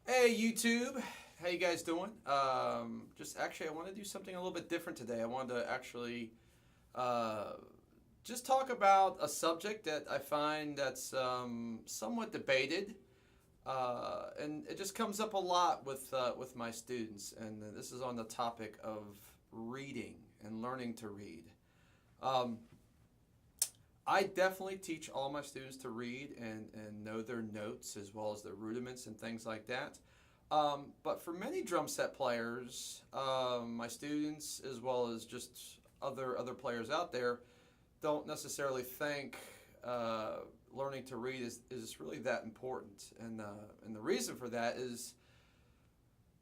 Hey YouTube, how you guys doing? Just actually, I want to do something a little bit different today. I wanted to actually uh, just talk about a subject that I find that's somewhat debated, and it just comes up a lot with my students. And this is on the topic of reading and learning to read. Um, I definitely teach all my students to read and know their notes as well as their rudiments and things like that. But for many drum set players, my students as well as just other players out there don't necessarily think uh, learning to read is really that important. And the reason for that is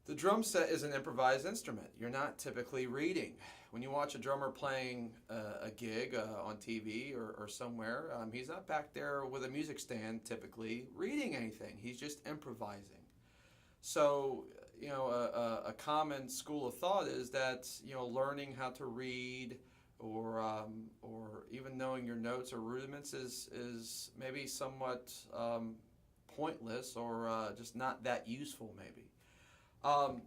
the drum set is an improvised instrument. You're not typically reading. When you watch a drummer playing a gig on TV or somewhere, he's not back there with a music stand typically reading anything. He's just improvising. So, a common school of thought is that, learning how to read or even knowing your notes or rudiments is maybe somewhat pointless or just not that useful, maybe. Um,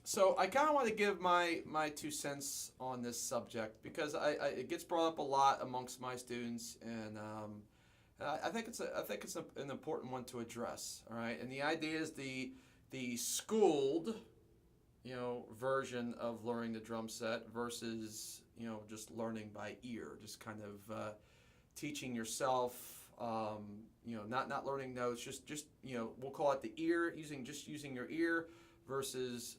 so I kind of want to give my 2 cents on this subject because it gets brought up a lot amongst my students, and I think it's an important one to address. All right, and the idea is the schooled version of learning the drum set versus just learning by ear, just kind of teaching yourself. Not learning notes, just we'll call it the ear, using your ear versus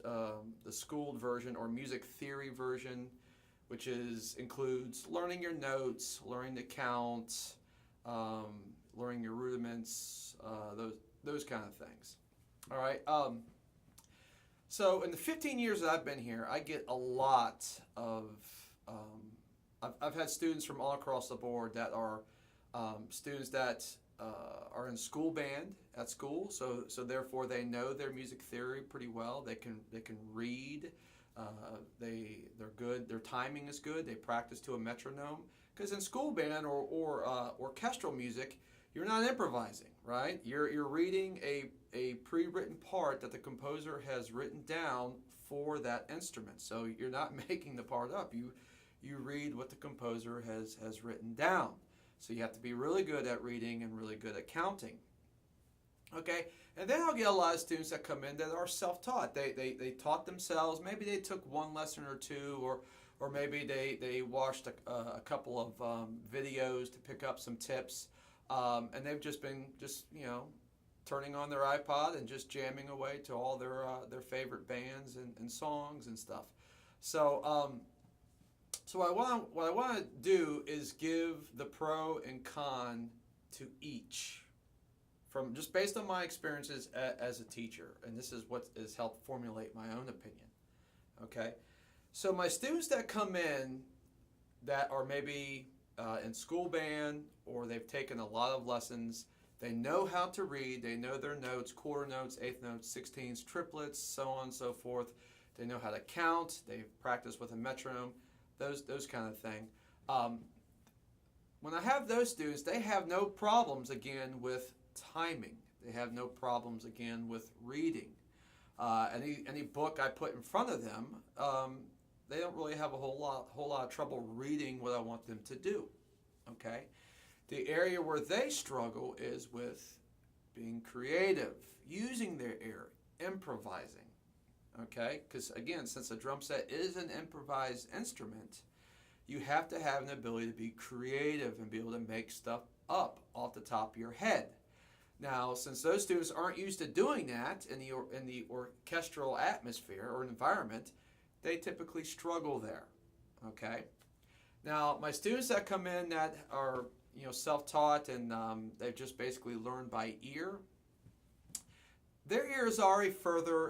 the schooled version or music theory version, which includes learning your notes, learning to count, um, learning your rudiments, those kind of things. All right. So in the 15 years that I've been here, I get a lot of. I've had students from all across the board that are students that are in school band at school, so therefore they know their music theory pretty well. They can read. They're good. Their timing is good. They practice to a metronome. Because in school band or orchestral music, you're not improvising, right? You're reading a pre-written part that the composer has written down for that instrument. So you're not making the part up. You read what the composer has written down. So you have to be really good at reading and really good at counting. Okay, and then I'll get a lot of students that come in that are self-taught. They taught themselves. Maybe they took one lesson or two, or maybe they watched a couple of videos to pick up some tips, and they've just been turning on their iPod and just jamming away to all their favorite bands and songs and stuff. So so what I want to do is give the pro and con to each from just based on my experiences as a teacher, and this is what has helped formulate my own opinion. Okay, so my students that come in that are maybe in school band or they've taken a lot of lessons, they know how to read, they know their notes, quarter notes, eighth notes, sixteenths, triplets, so on and so forth. They know how to count. They've practiced with a metronome, those kind of thing. Um, when I have those students, they have no problems again with timing. They have no problems again with reading. Any book I put in front of them, they don't really have a whole lot of trouble reading what I want them to do. Okay, the area where they struggle is with being creative, using their ear, improvising. Okay, because again, since a drum set is an improvised instrument, you have to have an ability to be creative and be able to make stuff up off the top of your head. Now, since those students aren't used to doing that in the orchestral atmosphere or environment, they typically struggle there. Okay. Now, my students that come in that are self-taught and they've just basically learned by ear, their ear is already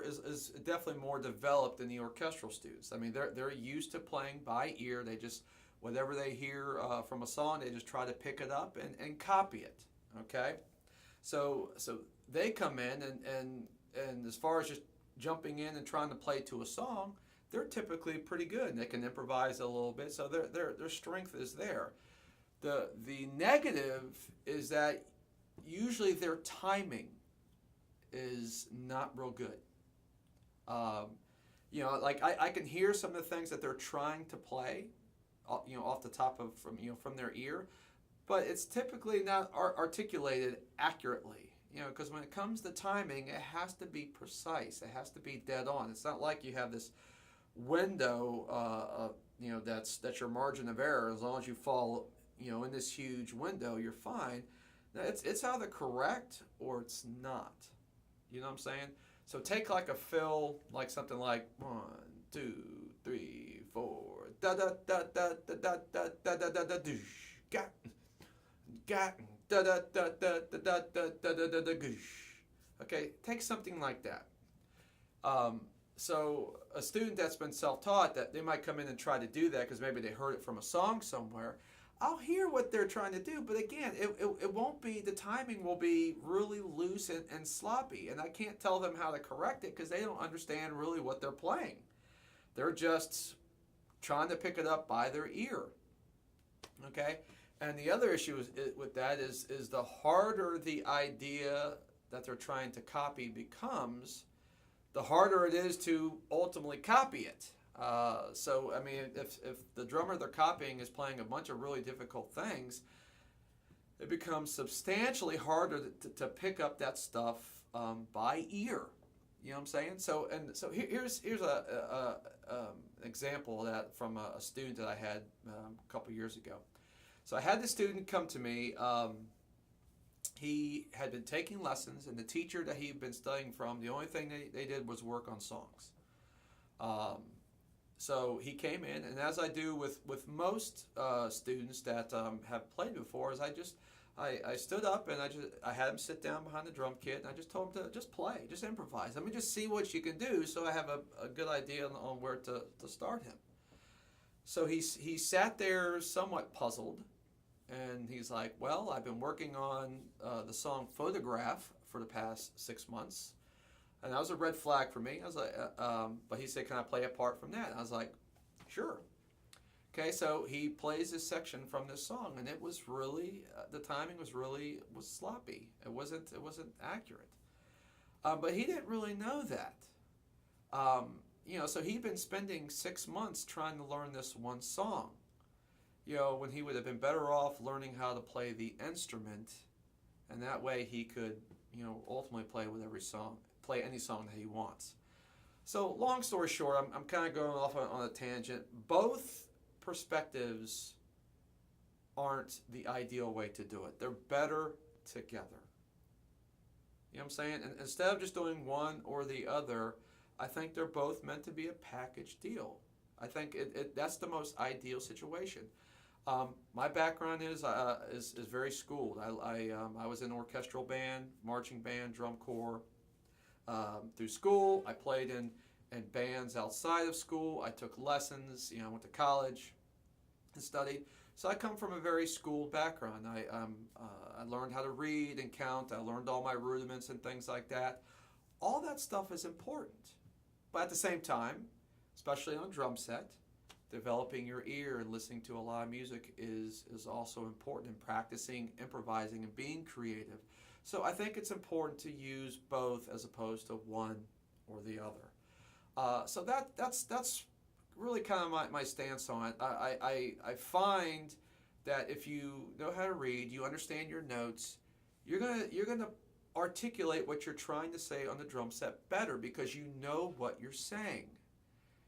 is definitely more developed than the orchestral students. I mean, they're used to playing by ear. They just whatever they hear from a song, they just try to pick it up and copy it. Okay. So they come in and as far as just jumping in and trying to play to a song, they're typically pretty good. And they can improvise a little bit, so their strength is there. The negative is that usually their timing is not real good. Um, like I can hear some of the things that they're trying to play, off the top of from their ear, but it's typically not articulated accurately. Because when it comes to timing, it has to be precise. It has to be dead on. It's not like you have this window, that's your margin of error. As long as you fall, in this huge window, you're fine. Now, it's either correct or it's not. You know what I'm saying? So take like a fill, like something like 1, 2, 3, 4, da da da da da da da da da da da doosh, got da da da da da da da da da da da goosh. Okay, take something like that. So a student that's been self-taught, that they might come in and try to do that because maybe they heard it from a song somewhere. I'll hear what they're trying to do, but again, it won't be, the timing will be really loose and sloppy, and I can't tell them how to correct it because they don't understand really what they're playing. They're just trying to pick it up by their ear, okay? And the other issue with that is the harder the idea that they're trying to copy becomes, the harder it is to ultimately copy it. So, I mean, if the drummer they're copying is playing a bunch of really difficult things, it becomes substantially harder to pick up that stuff by ear. You know what I'm saying? So here's a example of that from a student that I had a couple years ago. So I had this student come to me. He had been taking lessons, and the teacher that he'd been studying from, the only thing they did was work on songs. So he came in, and as I do with most students that have played before, is I stood up and I had him sit down behind the drum kit, and I just told him to just play, just improvise. Let me just see what you can do, so I have a good idea on where to start him. So he sat there somewhat puzzled, and he's like, "Well, I've been working on the song Photograph for the past 6 months." And that was a red flag for me. I was like, but he said, "Can I play a part from that?" And I was like, "Sure." Okay, so he plays this section from this song, and it was really, the timing was sloppy. It wasn't accurate. But he didn't really know that. So he'd been spending 6 months trying to learn this one song. When he would have been better off learning how to play the instrument, and that way he could, ultimately play any song that he wants. So long story short, I'm kind of going off on a tangent. Both perspectives aren't the ideal way to do it. They're better together. You know what I'm saying? And instead of just doing one or the other, I think they're both meant to be a package deal. I think that's the most ideal situation. My background is very schooled. I was in orchestral band, marching band, drum corps. Through school, I played in bands outside of school. I took lessons. I went to college and studied. So I come from a very schooled background. I learned how to read and count. I learned all my rudiments and things like that. All that stuff is important. But at the same time, especially on a drum set, developing your ear and listening to a lot of music is also important, in practicing, improvising, and being creative. So I think it's important to use both as opposed to one or the other. So that's really kind of my stance on it. I find that if you know how to read, you understand your notes, you're gonna articulate what you're trying to say on the drum set better because you know what you're saying.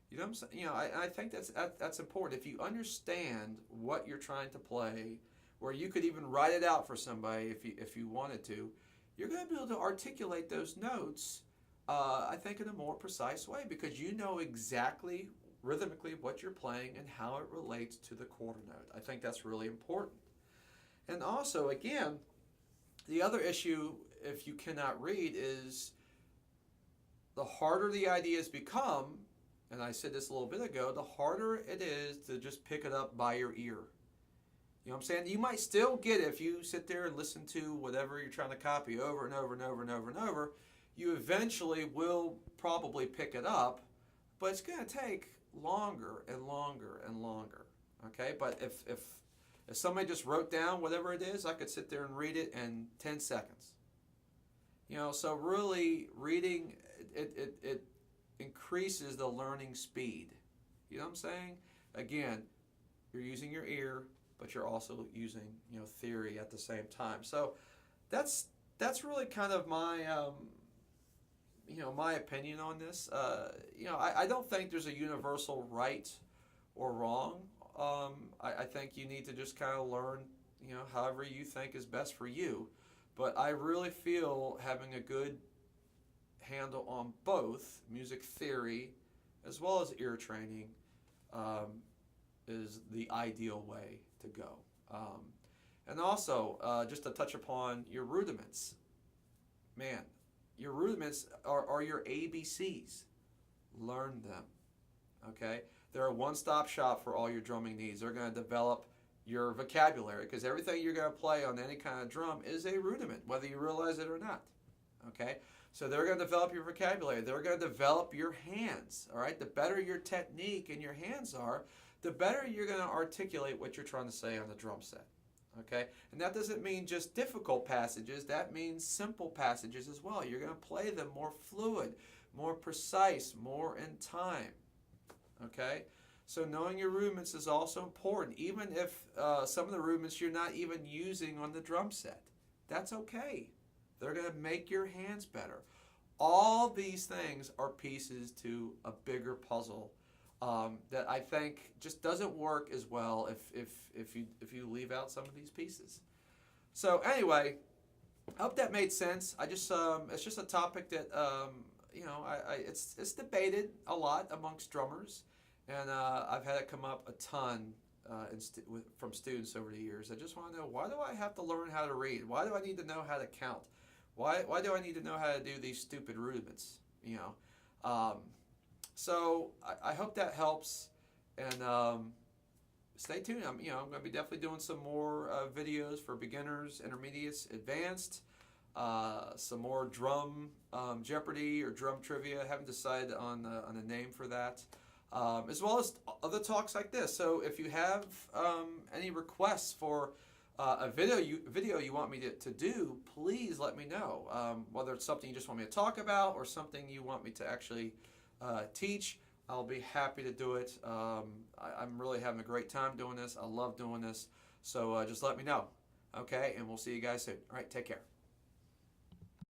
You know what I'm saying? I think that's important. If you understand what you're trying to play, or you could even write it out for somebody if you wanted to, you're going to be able to articulate those notes, I think, in a more precise way because you know exactly rhythmically what you're playing and how it relates to the quarter note. I think that's really important. And also, again, the other issue, if you cannot read, is the harder the ideas become, and I said this a little bit ago, the harder it is to just pick it up by your ear. You know what I'm saying? You might still get it if you sit there and listen to whatever you're trying to copy over and over and over and over and over. You eventually will probably pick it up, but it's going to take longer and longer and longer. Okay? But if somebody just wrote down whatever it is, I could sit there and read it in 10 seconds. So really reading, it increases the learning speed. You know what I'm saying? Again, you're using your ear, but you're also using theory at the same time. So that's really kind of my my opinion on this. I don't think there's a universal right or wrong. I think you need to just kind of learn however you think is best for you. But I really feel having a good handle on both music theory as well as ear training is the ideal way to go. And also, just to touch upon your rudiments, man, your rudiments are your ABCs. Learn them, okay? They're a one-stop shop for all your drumming needs. They're going to develop your vocabulary because everything you're going to play on any kind of drum is a rudiment, whether you realize it or not, okay? So they're going to develop your vocabulary. They're going to develop your hands, all right? The better your technique and your hands are, the better you're going to articulate what you're trying to say on the drum set, okay? And that doesn't mean just difficult passages. That means simple passages as well. You're going to play them more fluid, more precise, more in time, okay? So knowing your rudiments is also important, even if some of the rudiments you're not even using on the drum set. That's okay. They're going to make your hands better. All these things are pieces to a bigger puzzle that I think just doesn't work as well if you leave out some of these pieces. So anyway, I hope that made sense. It's just a topic that it's debated a lot amongst drummers, and I've had it come up a ton from students over the years. I just want to know, why do I have to learn how to read? Why do I need to know how to count? Why do I need to know how to do these stupid rudiments? So I hope that helps, and stay tuned. I'm going to be definitely doing some more videos for beginners, intermediates, advanced. Some more drum Jeopardy or drum trivia. I haven't decided on a name for that. As well as other talks like this. So if you have any requests for a video you want me to do, please let me know. Whether it's something you just want me to talk about or something you want me to actually teach, I'll be happy to do it. I'm really having a great time doing this. I love doing this. So just let me know. Okay, and we'll see you guys soon. All right, take care.